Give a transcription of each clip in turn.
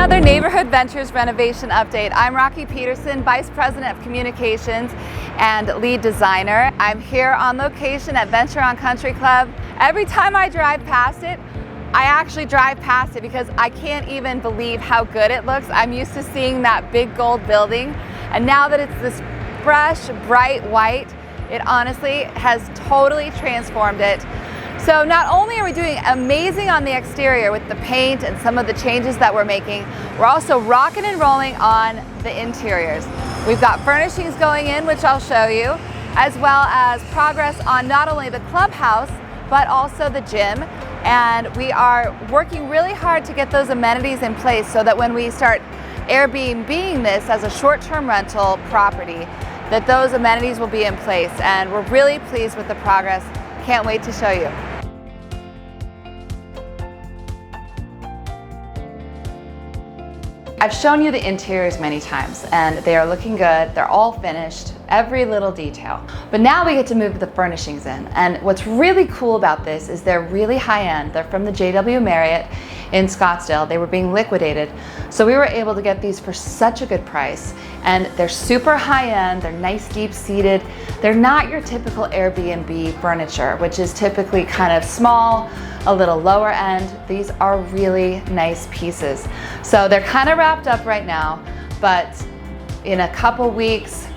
another Neighborhood Ventures renovation update. I'm Rocky Peterson, Vice President of Communications and Lead Designer. I'm here on location at Venture on Country Club. Every time I drive past it, I actually drive past it because I can't even believe how good it looks. I'm used to seeing that big gold building, and now that it's this fresh, bright white, it honestly has totally transformed it. So not only are we doing amazing on the exterior with the paint and some of the changes that we're making, we're also rocking and rolling on the interiors. We've got furnishings going in, which I'll show you, as well as progress on not only the clubhouse, but also the gym. And we are working really hard to get those amenities in place so that when we start Airbnb-ing this as a short-term rental property, that those amenities will be in place. And we're really pleased with the progress. Can't wait to show you. I've shown you the interiors many times and they are looking good. They're all finished, every little detail. But now we get to move the furnishings in. And what's really cool about this is they're really high end. They're from the JW Marriott in Scottsdale. They were being liquidated. So we were able to get these for such a good price. And they're super high end, they're nice deep seated. They're not your typical Airbnb furniture, which is typically kind of small, a little lower end. These are really nice pieces. So they're kind of wrapped up right now, but in a couple weeks,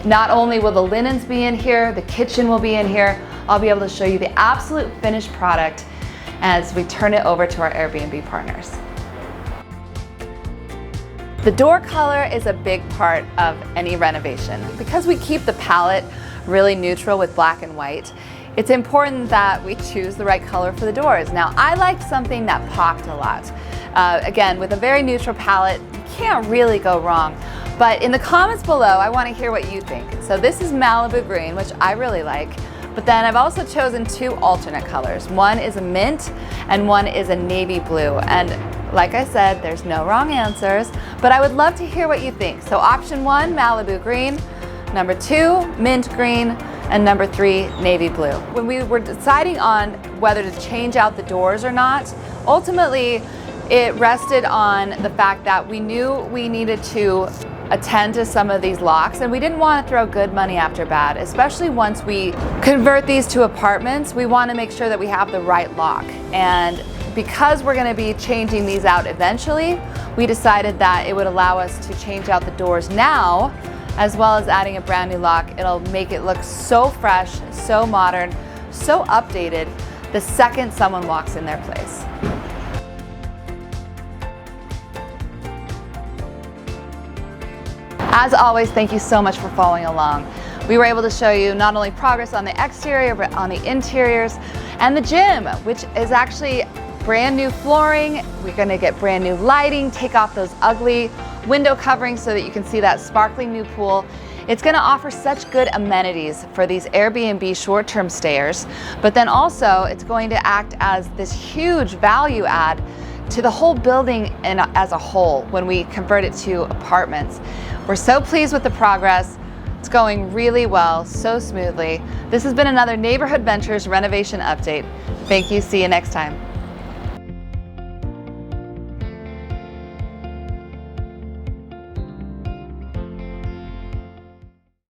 not only will the linens be in here, the kitchen will be in here, I'll be able to show you the absolute finished product as we turn it over to our Airbnb partners. The door color is a big part of any renovation. Because we keep the palette really neutral with black and white, it's important that we choose the right color for the doors. Now, I liked something that popped a lot. Again, with a very neutral palette, you can't really go wrong. But in the comments below, I want to hear what you think. So this is Malibu green, which I really like. But then I've also chosen two alternate colors. One is a mint and one is a navy blue. And like I said, there's no wrong answers, but I would love to hear what you think. So option one, Malibu green. Number two, mint green. And number three, navy blue. When we were deciding on whether to change out the doors or not, ultimately it rested on the fact that we knew we needed to attend to some of these locks, and we didn't want to throw good money after bad, especially once we convert these to apartments. We want to make sure that we have the right lock, and because we're going to be changing these out eventually, we decided that it would allow us to change out the doors now, as well as adding a brand new lock. It'll make it look so fresh, so modern, so updated the second someone walks in their place. As always, thank you so much for following along. We were able to show you not only progress on the exterior, but on the interiors and the gym, which is actually brand new flooring. We're gonna get brand new lighting, take off those ugly window coverings so that you can see that sparkling new pool. It's gonna offer such good amenities for these Airbnb short-term stayers, but then also it's going to act as this huge value add to the whole building and as a whole when we convert it to apartments. We're so pleased with the progress. It's going really well, so smoothly. This has been another Neighborhood Ventures renovation update. Thank you, see you next time.